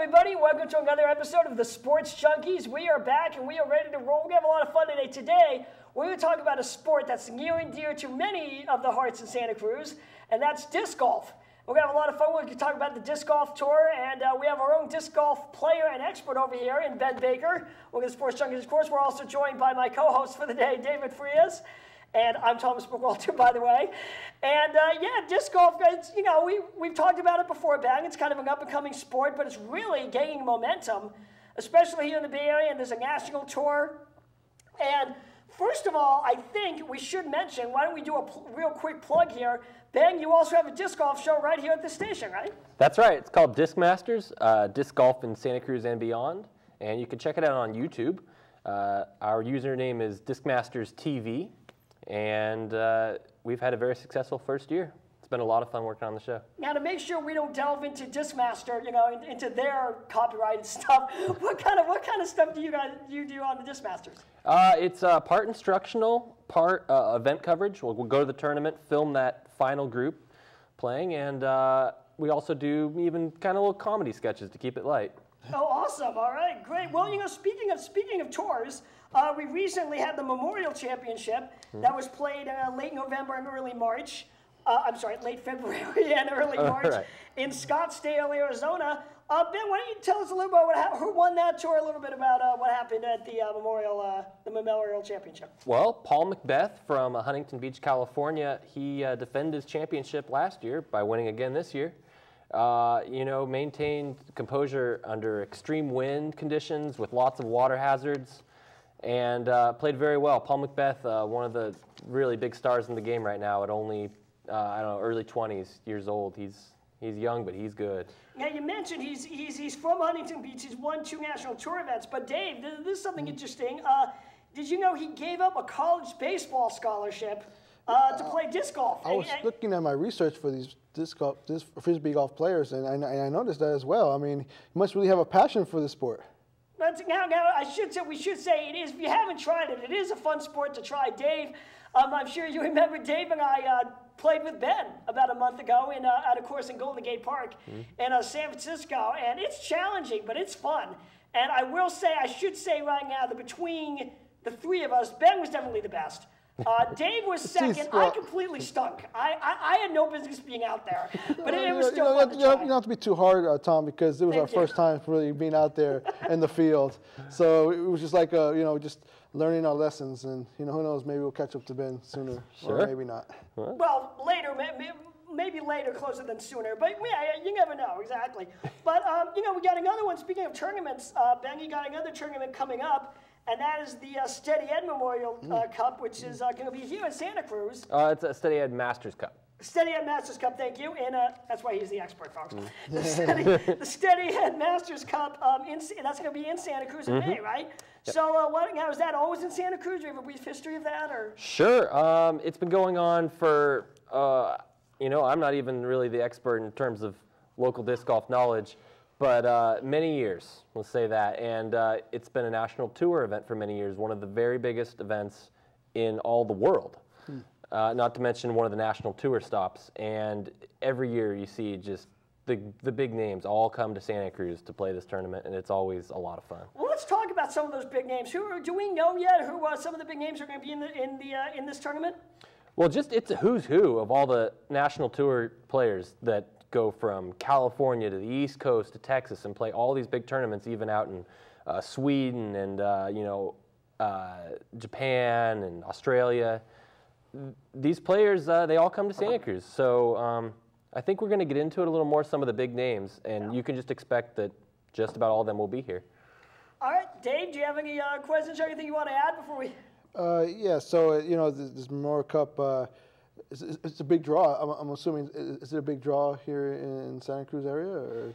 everybody? Welcome to another episode of the Sports Junkies. We are back and we are ready to roll. We have a lot of fun today. Today, we're going to talk about a sport that's near and dear to many of the hearts in Santa Cruz, and that's disc golf. We're going to have a lot of fun. We're going to talk about the disc golf tour, and we have our own disc golf player and expert over here in Ben Baker. We're the Sports Junkies, of course. We're also joined by my co-host for the day, David Frias. And I'm Thomas Buckwalter, by the way. And yeah, disc golf, guys, you know, we've talked about it before, Bang. It's kind of an up-and-coming sport, but it's really gaining momentum, especially here in the Bay Area, and there's a national tour. And first of all, I think we should mention, why don't we do a real quick plug here. Bang, you also have a disc golf show right here at the station, right? That's right. It's called Disc Masters, disc golf in Santa Cruz and beyond. And you can check it out on YouTube. Our username is Discmasters TV. And we've had a very successful first year. It's been a lot of fun working on the show. Now, to make sure we don't delve into Discmaster, you know, into their copyrighted stuff, what kind of stuff do you do on the Discmasters? It's part instructional, part event coverage. We'll go to the tournament, film that final group playing, and we also do even kind of little comedy sketches to keep it light. Oh, awesome! All right, great. Well, you know, speaking of tours. We recently had the Memorial Championship that was played late November and early March. I'm sorry, late February and early March in Scottsdale, Arizona. Ben, why don't you tell us a little about who won that tour, a little bit about what happened at the Memorial Championship. Well, Paul Macbeth from Huntington Beach, California, he defended his championship last year by winning again this year. You know, maintained composure under extreme wind conditions with lots of water hazards. And played very well. Paul Macbeth, one of the really big stars in the game right now at only, I don't know, early 20s years old. He's young, but he's good. Now, you mentioned he's from Huntington Beach. He's won 2 national tour events. But, Dave, this is something interesting. Did you know he gave up a college baseball scholarship to play disc golf? I was looking at my research for these Frisbee golf players, and I noticed that as well. I mean, he must really have a passion for the sport. Now, we should say it is. If you haven't tried it, it is a fun sport to try. Dave, I'm sure you remember Dave and I played with Ben about a month ago at a course in Golden Gate Park in San Francisco, and it's challenging, but it's fun. And I should say right now that between the 3 of us, Ben was definitely the best. Dave was second. I completely stunk. I had no business being out there, but it was still fun to try. You don't have to be too hard, Tom, because it was our first time really being out there in the field. So it was just like, you know, just learning our lessons, and you know, who knows, maybe we'll catch up to Ben sooner, or maybe not. Well, later, maybe later, closer than sooner, but yeah, you never know exactly. But you know, we got another one. Speaking of tournaments, Ben, you got another tournament coming up. And that is the Steady Ed Memorial Cup, which is going to be here in Santa Cruz. It's a Steady Ed Masters Cup. Steady Ed Masters Cup, thank you. And that's why he's the expert, folks. The Steady Ed Masters Cup, that's going to be in Santa Cruz in May, right? Yep. So now, is that always in Santa Cruz? Do you have a brief history of that? Or? Sure. It's been going on for, you know, I'm not even really the expert in terms of local disc golf knowledge. But many years, let's say that, and it's been a national tour event for many years, one of the very biggest events in all the world, not to mention one of the national tour stops. And every year you see just the big names all come to Santa Cruz to play this tournament, and it's always a lot of fun. Well, let's talk about some of those big names. Do we know yet who some of the big names are going to be in this tournament? Well, it's a who's who of all the national tour players that go from California to the East Coast to Texas and play all these big tournaments, even out in Sweden and you know, Japan and Australia. These players, they all come to Santa Cruz. So I think we're going to get into it a little more, some of the big names, and you can just expect that just about all of them will be here. All right, Dave, do you have any questions or anything you want to add before we? Yeah, so you know, this Memorial Cup. It's a big draw. I'm assuming, is it a big draw here in Santa Cruz area, or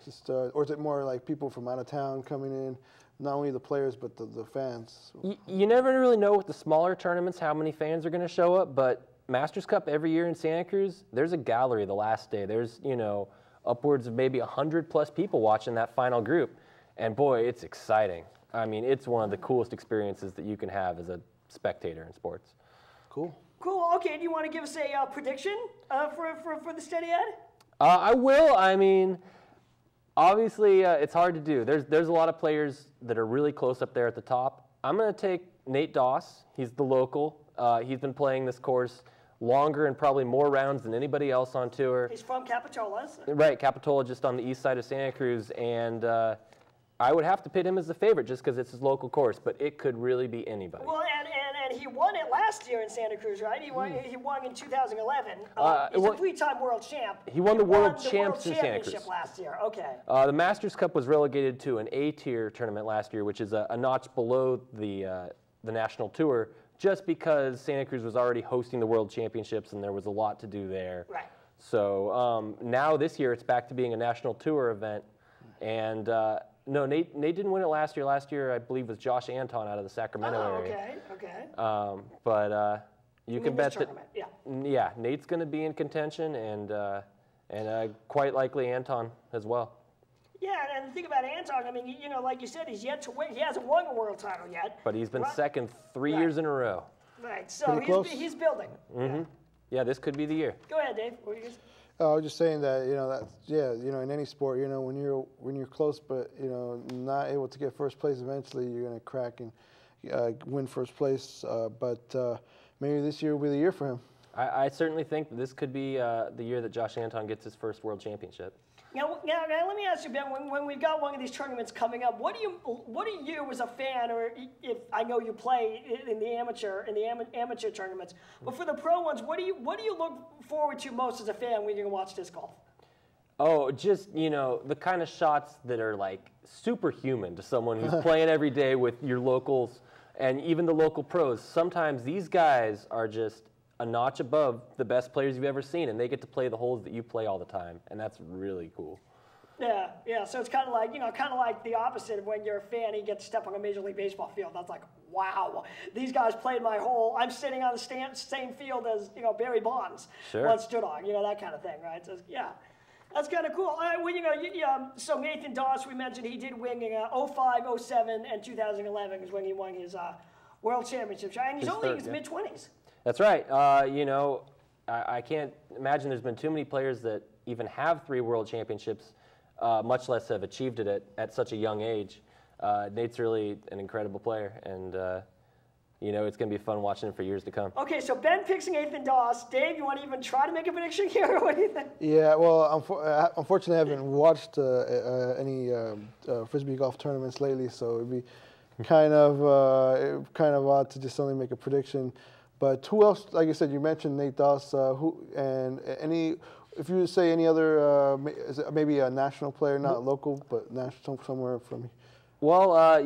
is it more like people from out of town coming in, not only the players but the fans? You never really know with the smaller tournaments how many fans are going to show up, but Masters Cup every year in Santa Cruz, there's a gallery the last day. There's, you know, upwards of maybe 100+ people watching that final group, and boy, it's exciting. I mean, it's one of the coolest experiences that you can have as a spectator in sports. Cool. Cool. Okay. Do you want to give us a prediction for the Steady Ed? I will. I mean, Obviously, it's hard to do. There's a lot of players that are really close up there at the top. I'm going to take Nate Doss. He's the local. He's been playing this course longer and probably more rounds than anybody else on tour. He's from Capitola. Right, Capitola, just on the east side of Santa Cruz, and I would have to pit him as the favorite just because it's his local course, but it could really be anybody. Well, and he won it last year in Santa Cruz, right? He won in 2011. He's a three-time world champ. He won the World Champs in Santa Cruz last year. Okay. The Masters Cup was relegated to an A-tier tournament last year, which is a notch below the National Tour, just because Santa Cruz was already hosting the World Championships and there was a lot to do there. Right. So now this year it's back to being a National Tour event, and no, Nate didn't win it last year. Last year, I believe, was Josh Anton out of the Sacramento area. Okay. But you can bet that, yeah, Nate's going to be in contention, and quite likely Anton as well. Yeah, and the thing about Anton, I mean, like you said, he's yet to win. He hasn't won a world title yet. But he's been second 3 years in a row. Right. So he's building. Mm-hmm. Yeah, this could be the year. Go ahead, Dave. What are you going to say? I was just saying that in any sport, when you're close but not able to get first place, eventually you're gonna crack and win first place. But maybe this year will be the year for him. I certainly think that this could be the year that Josh Anton gets his first world championship. Now, let me ask you, Ben. When we've got one of these tournaments coming up, what do you as a fan, or if I know you play in the amateur tournaments, but for the pro ones, what do you look forward to most as a fan when you're gonna watch disc golf? Oh, just the kind of shots that are like superhuman to someone who's playing every day with your locals and even the local pros. Sometimes these guys are just a notch above the best players you've ever seen, and they get to play the holes that you play all the time, and that's really cool. Yeah. So it's kind of like the opposite of when you're a fan and you get to step on a Major League Baseball field. That's like, wow, these guys played my hole. I'm sitting on the same field as Barry Bonds once stood on. That kind of thing, right? So yeah. That's kind of cool. All right, well, so Nathan Doss, we mentioned he did win in 05, 07, and 2011 is when he won his World Championship. And he's only in his mid-20s. That's right. I can't imagine there's been too many players that even have 3 World Championships, much less have achieved it at such a young age. Nate's really an incredible player, and it's going to be fun watching him for years to come. Okay, so Ben picks Nathan Doss. Dave, you want to even try to make a prediction here, or what do you think? Yeah, well, unfortunately, I haven't watched any Frisbee golf tournaments lately, so it'd be kind of odd to just only make a prediction. But who else? Like I said, you mentioned Nate Doss. If you say any other, maybe a national player, not local, but national somewhere from. Well,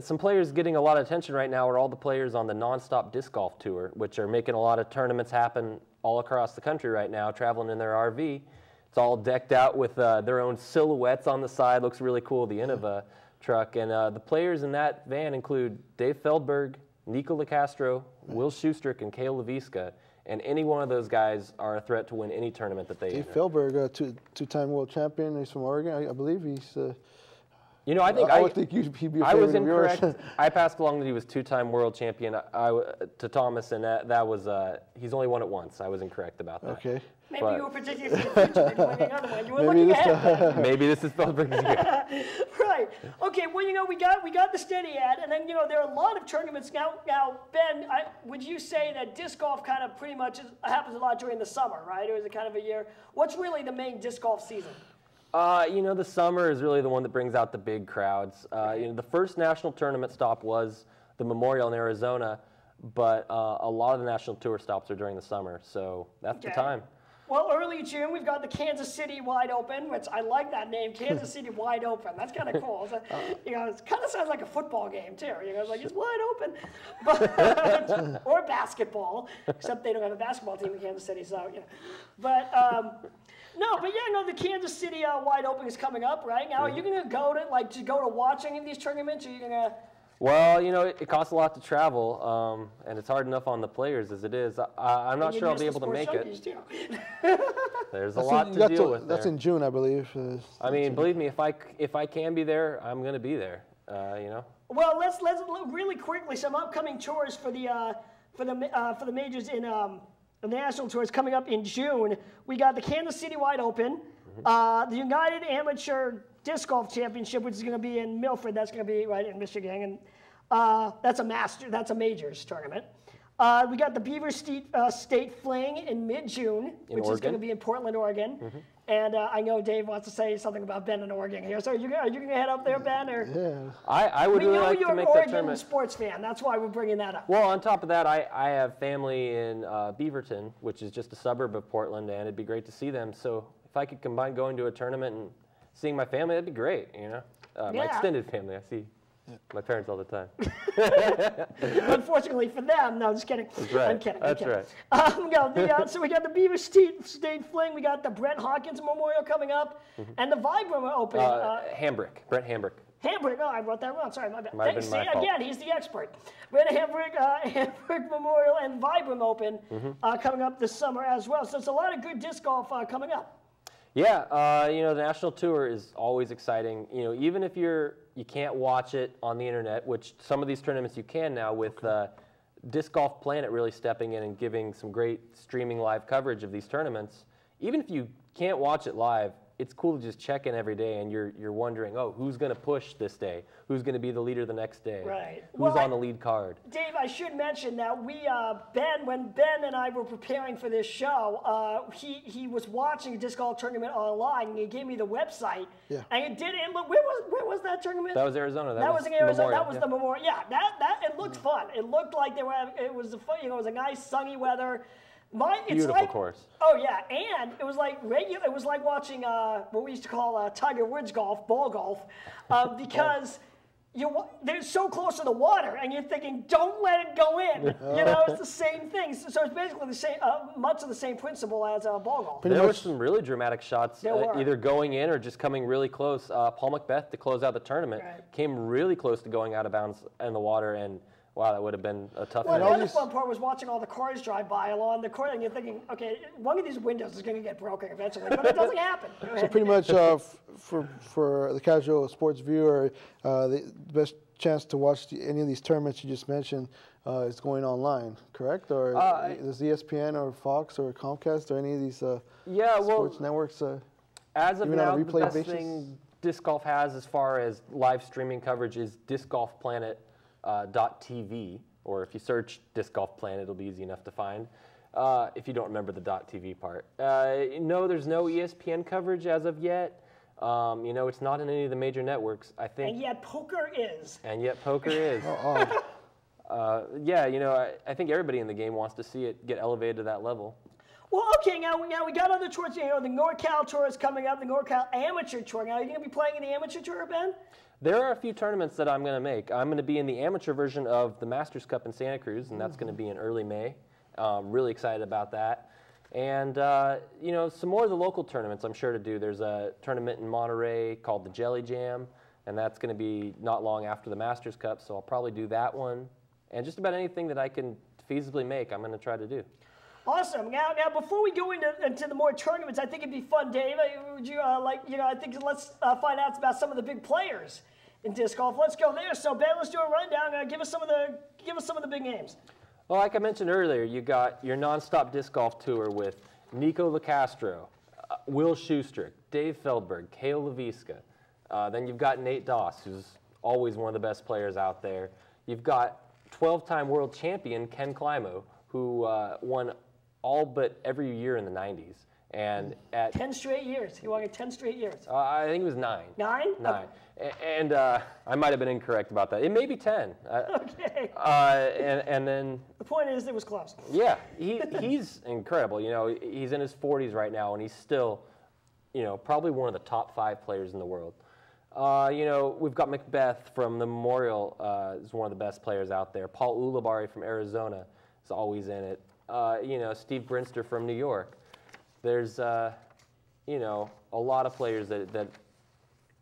some players getting a lot of attention right now are all the players on the Nonstop Disc Golf Tour, which are making a lot of tournaments happen all across the country right now, traveling in their RV. It's all decked out with their own silhouettes on the side. Looks really cool, the Innova truck. And the players in that van include Dave Feldberg, Nico LaCastro, Will Schustrick, and Cale Leviska, and any one of those guys are a threat to win any tournament that they enter. Dave Feldberg, two-time world champion. He's from Oregon, I believe. He's. I would think he'd be a favorite I was of yours. incorrect. I passed along that he was 2-time world champion to Thomas, and that was he's only won it once. I was incorrect about that. Okay. Maybe you were predicting for the future. You were winning another one. You were looking ahead. Maybe this is Feldberg's year. Right. Okay. Well, we got the steady ad, and then there are a lot of tournaments now. Now, Ben, would you say that disc golf kind of pretty much happens a lot during the summer, right? Or is it kind of a year? What's really the main disc golf season? The summer is really the one that brings out the big crowds. The first national tournament stop was the Memorial in Arizona, but a lot of the national tour stops are during the summer, so that's the time. Well, early June, we've got the Kansas City Wide Open, which I like that name, Kansas City Wide Open. That's kind of cool. It kind of sounds like a football game, too. It's like, it's wide open. But, or basketball, except they don't have a basketball team in Kansas City, so, But, the Kansas City Wide Open is coming up, right? Now, are you going to go to watch any of these tournaments, or are you going to... Well, it costs a lot to travel, and it's hard enough on the players as it is. I'm not sure I'll be able to make it. There's a lot to deal with. That's in June, I believe. Believe me, if I can be there, I'm going to be there. Well, let's really quickly some upcoming tours for the majors in the national tours coming up in June. We got the Kansas City Wide Open. The United Amateur Disc Golf Championship, which is going to be in Milford. That's going to be right in Michigan, and that's a majors tournament. We got the Beaver State Fling in mid-June, which is going to be in Portland, Oregon. And I know Dave wants to say something about Bend in Oregon here. So are you going to head up there, Ben? Or? Yeah. I would really like to make that tournament. We know you're an Oregon sports fan. That's why we're bringing that up. Well, on top of that, I have family in Beaverton, which is just a suburb of Portland, and it'd be great to see them. So if I could combine going to a tournament and seeing my family, that'd be great, you know? My extended family, I see my parents all the time. Unfortunately for them, no, just kidding. That's right. I'm kidding. That's right. So we got the Beaver State Fling, we got the Brent Hawkins Memorial coming up, and the Vibram Open. Brent Hambrick. Hambrick, oh, I wrote that wrong. Sorry, my bad. Might have been my fault. Again, he's the expert. Brent Hambrick Memorial and Vibram Open coming up this summer as well. So it's a lot of good disc golf coming up. Yeah, you know, the national tour is always exciting. You know, even if you can't watch it on the internet, which some of these tournaments you can now with Disc Golf Planet really stepping in and giving some great streaming live coverage of these tournaments. Even if you can't watch it live, it's cool to just check in every day and you're wondering, oh, who's going to push this day? Who's going to be the leader the next day? Right. Who's on the lead card? Dave, I should mention that when Ben and I were preparing for this show, he was watching a disc golf tournament online and he gave me the website. Yeah. And it did. And look, where was that tournament? That was Arizona. That was in Arizona. Memorial. That was the Memorial. Yeah. It looked fun. It looked like it was a nice sunny weather. Beautiful course. Oh yeah, and it was like It was like watching what we used to call Tiger Woods golf, ball golf, because they're so close to the water, and you're thinking, don't let it go in. You know, it's the same thing. So it's basically the same, much of the same principle as ball golf. There were some really dramatic shots, either going in or just coming really close. Paul Macbeth, to close out the tournament, came really close to going out of bounds in the water, and wow, that would have been a tough one. Well, the other fun part was watching all the cars drive by along the court, and you're thinking, okay, one of these windows is going to get broken eventually, but it doesn't happen. So pretty much for the casual sports viewer, the best chance to watch any of these tournaments you just mentioned is going online, correct? Or is ESPN or Fox or Comcast or any of these sports networks? As of now, the best thing disc golf has as far as live streaming coverage is Disc Golf Planet. .tv, or if you search Disc Golf Planet, it'll be easy enough to find. If you don't remember the .tv part. No, there's no ESPN coverage as of yet. You know, it's not in any of the major networks, I think. And yet poker is. And yet poker is. Yeah, you know, I think everybody in the game wants to see it get elevated to that level. Well, okay, now we got other tours. You know, the NorCal tour is coming up, the NorCal Amateur Tour. Now, are you going to be playing in the Amateur Tour, Ben? There are a few tournaments that I'm going to make. I'm going to be in the amateur version of the Masters Cup in Santa Cruz, and that's going to be in early May. Really excited about that. And, you know, some more of the local tournaments I'm sure to do. There's a tournament in Monterey called the Jelly Jam, and that's going to be not long after the Masters Cup, so I'll probably do that one. And just about anything that I can feasibly make, I'm going to try to do. Awesome. Now, before we go into the more tournaments, I think it'd be fun, Dave. Would you I think let's find out about some of the big players in disc golf. Let's go there. So, Ben, let's do a rundown. Give us some of the big names. Well, like I mentioned earlier, you got your nonstop disc golf tour with Nico Locastro, Will Schuster, Dave Feldberg, Cale Leviska. Then you've got Nate Doss, who's always one of the best players out there. You've got 12-time world champion Ken Climo, who won all but every year in the 90s. And at 10 straight years. He won it 10 straight years. I think it was 9. 9? 9. Okay. And I might have been incorrect about that. It may be 10. Okay. And then the point is, it was close. Yeah, he's incredible. You know, he's in his 40s right now, and he's still, you know, probably one of the top 5 players in the world. You know, we've got Macbeth from the Memorial, is one of the best players out there. Paul Ulibarri from Arizona is always in it. You know, Steve Brinster from New York. There's, you know, a lot of players that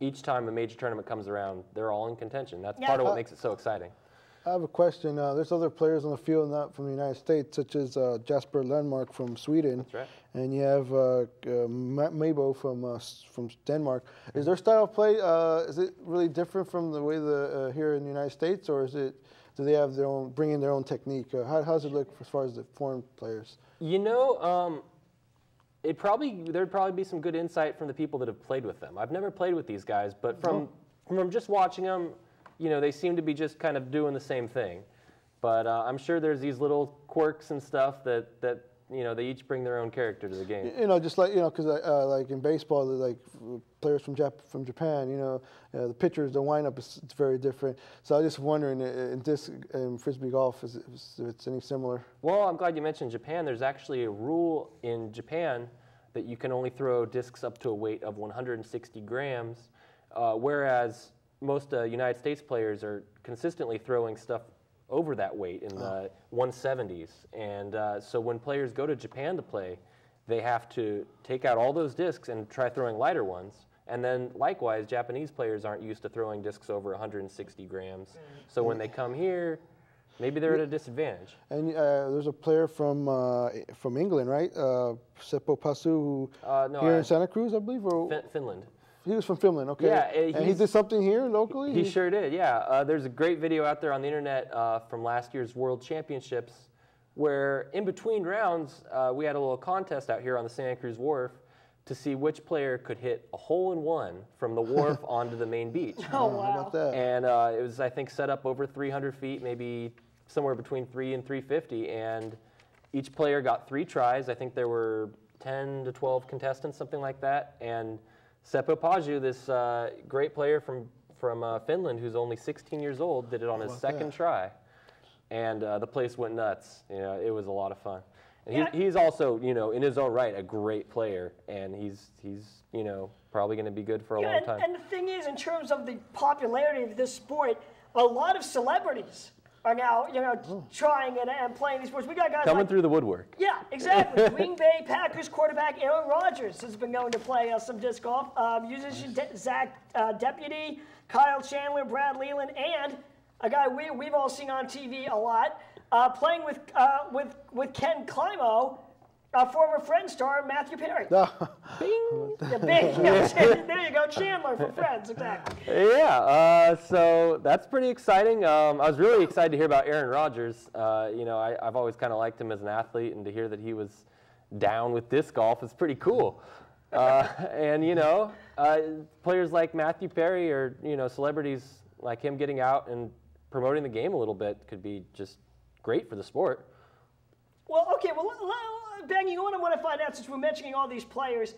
each time a major tournament comes around, they're all in contention. That's part of what makes it so exciting. I have a question. There's other players on the field not from the United States, such as Jasper Lundmark from Sweden. That's right. And you have Matt Mabo from Denmark. Is their style of play, is it really different from the way here in the United States, or do they have their own, bring in their own technique? How does it look as far as the foreign players? You know, there'd probably be some good insight from the people that have played with them. I've never played with these guys, but from just watching them, they seem to be just kind of doing the same thing. But I'm sure there's these little quirks and stuff that they each bring their own character to the game. Just like because like in baseball, like players from Japan, the pitchers, the windup is it's very different. So I was just wondering in frisbee golf, if it's any similar. Well, I'm glad you mentioned Japan. There's actually a rule in Japan that you can only throw discs up to a weight of 160 grams, whereas most United States players are consistently throwing stuff over that weight in the 170s. And so when players go to Japan to play, they have to take out all those discs and try throwing lighter ones. And then likewise, Japanese players aren't used to throwing discs over 160 grams. So when they come here, maybe they're at a disadvantage. And there's a player from England, right? Seppo Paju, here in Santa Cruz, I believe? Or Finland. He was from Finland, okay. Yeah, and he did something here locally? He sure did, yeah. There's a great video out there on the internet from last year's World Championships where in between rounds, we had a little contest out here on the Santa Cruz Wharf to see which player could hit a hole-in-one from the wharf onto the main beach. Oh, wow. How about that? And it was, I think, set up over 300 feet, maybe somewhere between 3 and 350, and each player got 3 tries. I think there were 10 to 12 contestants, something like that, and Seppo Paju, this great player from Finland who's only 16 years old, did it on his second try. And the place went nuts. It was a lot of fun. And he's also, in his own right, a great player. And he's probably going to be good for a long time. And the thing is, in terms of the popularity of this sport, a lot of celebrities are now, trying and playing these sports. We got guys coming through the woodwork. Yeah, exactly. Green Bay Packers quarterback Aaron Rodgers has been going to play some disc golf. Musician Zach Deputy, Kyle Chandler, Brad Leland, and a guy we've all seen on TV a lot, playing with Ken Climo, former Friends star Matthew Perry. Bing! Yeah, bing! There you go, Chandler from Friends, exactly. Yeah, so that's pretty exciting. I was really excited to hear about Aaron Rodgers. I've always kind of liked him as an athlete, and to hear that he was down with disc golf is pretty cool. And players like Matthew Perry or celebrities like him getting out and promoting the game a little bit could be just great for the sport. Well, okay, Ben, what I want to find out, since we're mentioning all these players,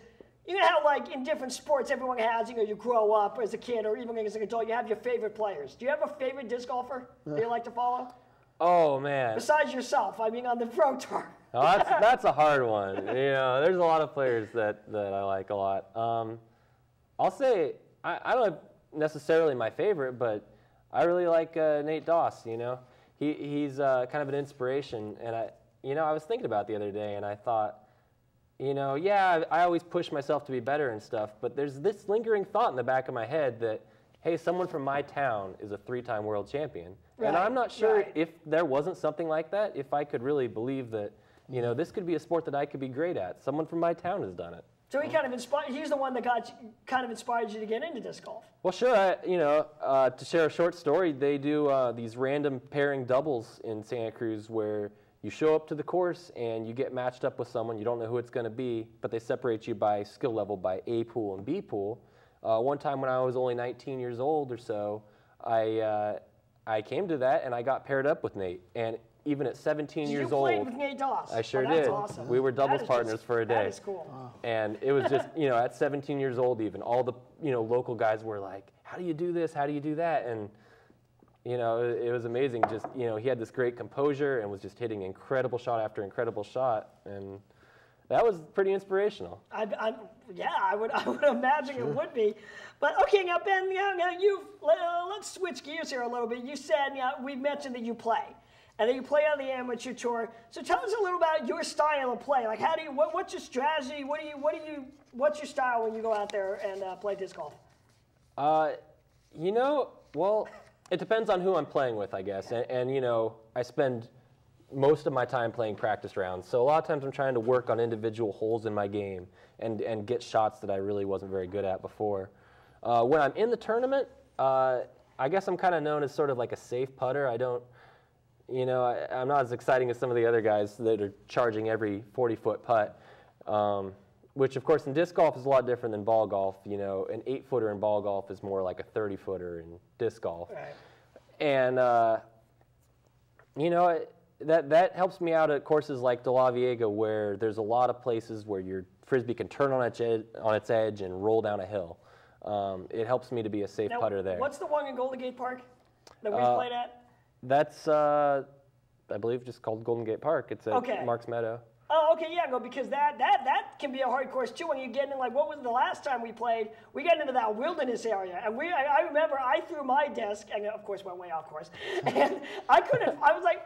how like in different sports everyone has, you grow up as a kid or even as an adult, you have your favorite players. Do you have a favorite disc golfer that you like to follow? Oh, man. Besides yourself, on the pro tour. Oh, that's a hard one. There's a lot of players that I like a lot. I'll say, I don't have necessarily my favorite, but I really like Nate Doss, He's kind of an inspiration, and I was thinking about it the other day, and I thought, I always push myself to be better and stuff, but there's this lingering thought in the back of my head that, hey, someone from my town is a 3-time world champion. Right. And I'm not sure if there wasn't something like that, if I could really believe that, this could be a sport that I could be great at. Someone from my town has done it. So he's the one that kind of inspired you to get into disc golf. Well, sure. To share a short story, they do these random pairing doubles in Santa Cruz where you show up to the course and you get matched up with someone. You don't know who it's going to be, but they separate you by skill level by A pool and B pool. One time when I was only 19 years old or so, I came to that and I got paired up with Nate. And even at 17 years old, you played with Nate Doss. I sure that's did. Awesome. We were doubles partners for a day. That is cool. Wow. And it was just, at 17 years old even, all the, local guys were like, how do you do this? How do you do that? And, it was amazing. Just, he had this great composure and was just hitting incredible shot after incredible shot. And that was pretty inspirational. I would imagine it would be. But okay, now Ben, let's switch gears here a little bit. You said, we mentioned that you play. And then you play on the amateur tour. So tell us a little about your style of play. Like, what's your strategy? What's your style when you go out there and play disc golf? Well, it depends on who I'm playing with, I guess. And I spend most of my time playing practice rounds. So a lot of times I'm trying to work on individual holes in my game and get shots that I really wasn't very good at before. When I'm in the tournament, I guess I'm kind of known as sort of like a safe putter. I don't. I'm not as exciting as some of the other guys that are charging every 40-foot putt. which of course in disc golf is a lot different than ball golf. You know, an 8-footer in ball golf is more like a 30-footer in disc golf. Right. And, you know, that helps me out at courses like De La Viega, where there's a lot of places where your Frisbee can turn on its edge and roll down a hill. It helps me to be a safe putter there. What's the one in Golden Gate Park that we've played at? That's, I believe, just called Golden Gate Park. It's at Marks Meadow. Oh, okay, yeah, no, because that can be a hard course too. When you get in, like, what was the last time we played? We got into that wilderness area, and I remember I threw my disc, and of course went way off course, and I couldn't. It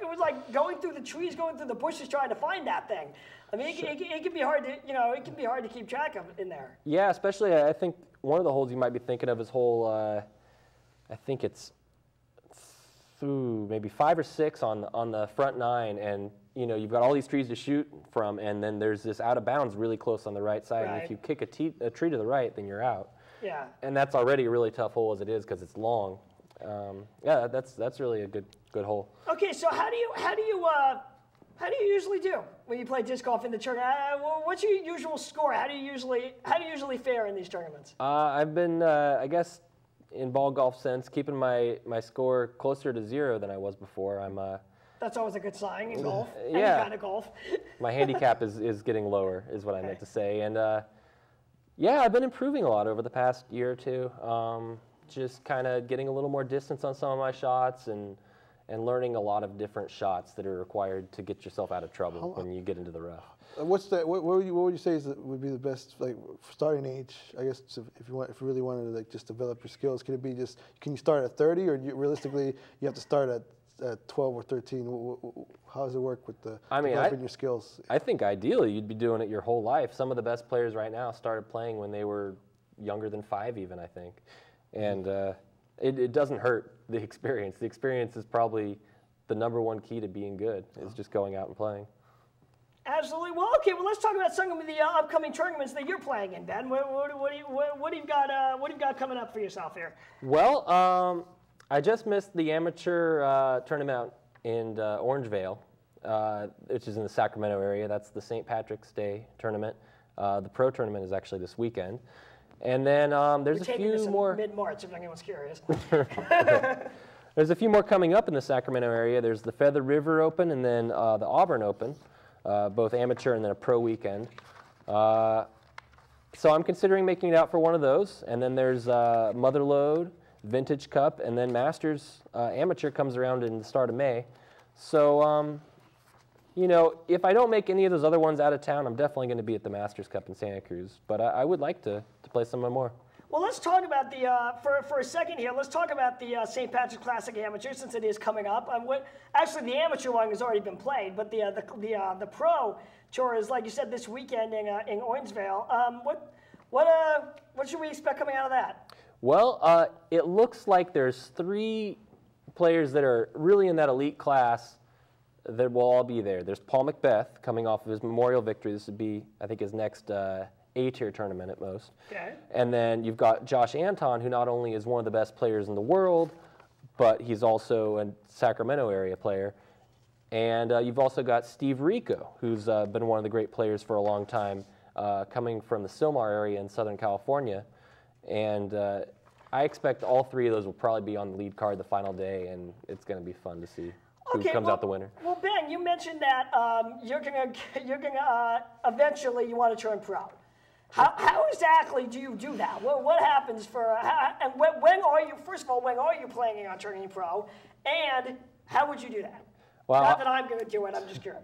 was like going through the trees, going through the bushes, trying to find that thing. I mean, it can be hard to, you know, it can be hard to keep track of in there. Yeah, especially I think one of the holes you might be thinking of is hole, I think it's maybe 5 or 6 on the front 9, and you know, you've got all these trees to shoot from, and then there's this out of bounds really close on the right side. Right. And if you kick a tree to the right, then you're out. Yeah. And that's already a really tough hole as it is because it's long. Yeah, that's really a good hole. Okay, so how do you usually do when you play disc golf in the tournament? What's your usual score? How do you usually fare in these tournaments? I've been, I guess, in ball golf sense, keeping my score closer to 0 than I was before. That's always a good sign in golf. Yeah. Any kind of golf. My handicap is getting lower, is what I meant to say. And yeah, I've been improving a lot over the past year or two. Just kind of getting a little more distance on some of my shots and learning a lot of different shots that are required to get yourself out of trouble when you get into the rough. What would you say would be the best, like, starting age? I guess if you really wanted to, like, just develop your skills, can you start at 30, or realistically you have to start at 12 or 13? How does it work with developing your skills? I think ideally you'd be doing it your whole life. Some of the best players right now started playing when they were younger than 5 even, I think. And it doesn't hurt the experience. The experience is probably the #1 key to being good, is just going out and playing. Absolutely. Well, okay. Well, let's talk about some of the upcoming tournaments that you're playing in, Ben. What do you got coming up for yourself here? Well, I just missed the amateur tournament in Orangevale, which is in the Sacramento area. That's the St. Patrick's Day tournament. The pro tournament is actually this weekend. And then there's a few more. Mid-March, if anyone's curious. There's a few more coming up in the Sacramento area. There's the Feather River Open and then the Auburn Open, both amateur and then a pro weekend. So I'm considering making it out for one of those. And then there's Motherlode, Vintage Cup, and then Masters Amateur comes around in the start of May. So, you know, if I don't make any of those other ones out of town, I'm definitely going to be at the Masters Cup in Santa Cruz. But I would like to play some more. Well, let's talk about the, for a second here, let's talk about the St. Patrick's Classic Amateur, since it is coming up. Actually, the amateur one has already been played, but the pro tour is, like you said, this weekend in Orangevale. What should we expect coming out of that? Well, it looks like there's 3 players that are really in that elite class that will all be there. There's Paul Macbeth coming off of his Memorial victory. This would be, I think, his next A-tier tournament at most. Okay. And then you've got Josh Anton, who not only is one of the best players in the world, but he's also a Sacramento area player. And you've also got Steve Rico, who's been one of the great players for a long time, coming from the Silmar area in Southern California. And I expect all 3 of those will probably be on the lead card the final day, and it's going to be fun to see who comes out the winner. Well, Ben, you mentioned that you're gonna eventually you want to turn pro. How exactly do you do that? What happens and when are you? First of all, when are you planning on turning pro, and how would you do that? Well, not that I'm going to do it. I'm just curious.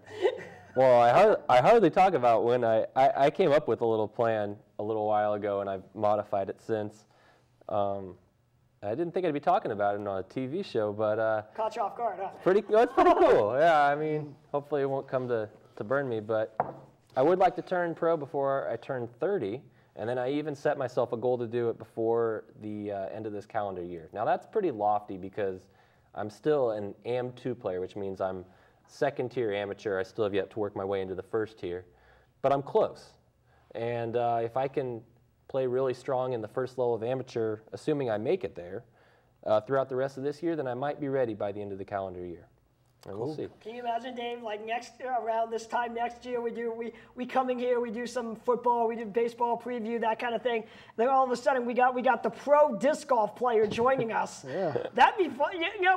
Well, I hardly talk about when I came up with a little plan a little while ago, and I've modified it since. I didn't think I'd be talking about it on a TV show, but caught you off guard, huh? It's pretty cool. Yeah, I mean, hopefully it won't come to burn me, but I would like to turn pro before I turn 30, and then I even set myself a goal to do it before the end of this calendar year. Now that's pretty lofty because I'm still an AM2 player, which means I'm second-tier amateur. I still have yet to work my way into the first tier, but I'm close. And if I can play really strong in the first level of amateur, assuming I make it there, throughout the rest of this year, then I might be ready by the end of the calendar year. And we'll see. Can you imagine, Dave? Like around this time next year, we come in here, we do some football, we do baseball preview, that kind of thing. Then all of a sudden, we got the pro disc golf player joining us. Yeah. That'd be fun.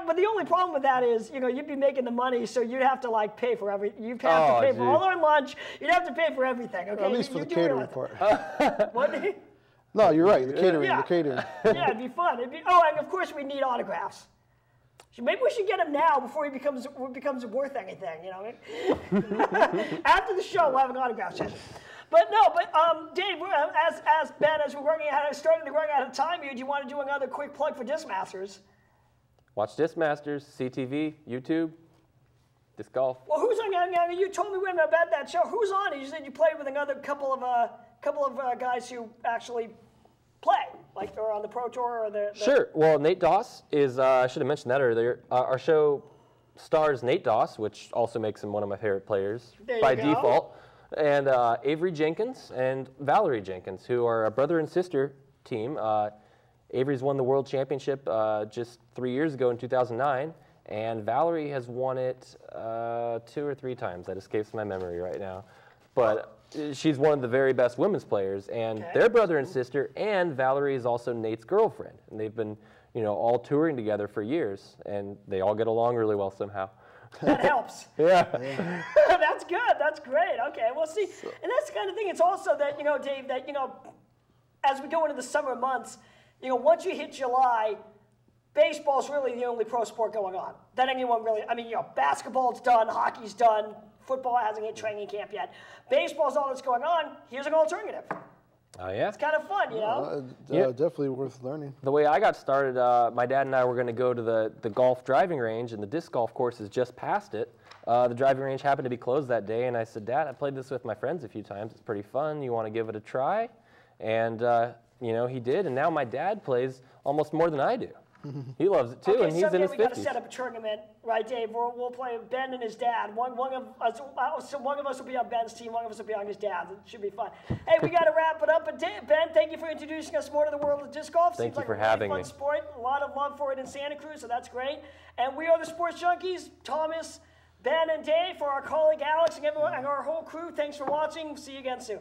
But the only problem with that is, you'd be making the money, so you'd have to like pay for everything. You'd have to pay for all our lunch. You'd have to pay for everything. Okay. At least for the catering part. What? No, you're right. The catering. The catering. Yeah, it'd be fun. And of course we need autographs. Maybe we should get him now before he becomes worth anything. After the show, we'll have an autograph session. But Dave, as Ben, as we're starting to run out of time here, do you want to do another quick plug for Discmasters? Watch Discmasters, CTV, YouTube, Disc Golf. Well, who's on? You told me about that show. Who's on it? You said you played with another couple of guys who actually play, like they're on the Pro Tour or the Sure. Well, Nate Doss is, I should have mentioned that earlier. Our show stars Nate Doss, which also makes him one of my favorite players by default, and Avery Jenkins and Valerie Jenkins, who are a brother and sister team. Avery's won the World Championship just 3 years ago in 2009, and Valerie has won it 2 or 3 times. That escapes my memory right now. But she's one of the very best women's players, and they're brother and sister, and Valerie is also Nate's girlfriend. And they've been, all touring together for years, and they all get along really well somehow. That helps. Yeah. That's good. That's great. Okay, well, see, and that's the kind of thing. It's also that, Dave, that, as we go into the summer months, once you hit July, baseball's really the only pro sport going on. That anyone really, basketball's done, hockey's done, football hasn't hit training camp yet. Baseball's all that's going on. Here's an alternative. Oh, yeah? It's kind of fun, Definitely worth learning. The way I got started, my dad and I were going to go to the golf driving range, and the disc golf course is just past it. The driving range happened to be closed that day, and I said, Dad, I played this with my friends a few times. It's pretty fun. You want to give it a try? And, he did, and now my dad plays almost more than I do. He loves it too, and he's in his 50s. We got to set up a tournament, right, Dave? We'll play Ben and his dad. One of us will be on Ben's team. One of us will be on his dad's. It should be fun. Hey, we got to wrap it up. But Ben, thank you for introducing us more to the world of disc golf. Thank you for having having me. Fun sport. A lot of love for it in Santa Cruz, so that's great. And we are the Sports Junkies. Thomas, Ben, and Dave, for our colleague Alex and everyone and our whole crew. Thanks for watching. See you again soon.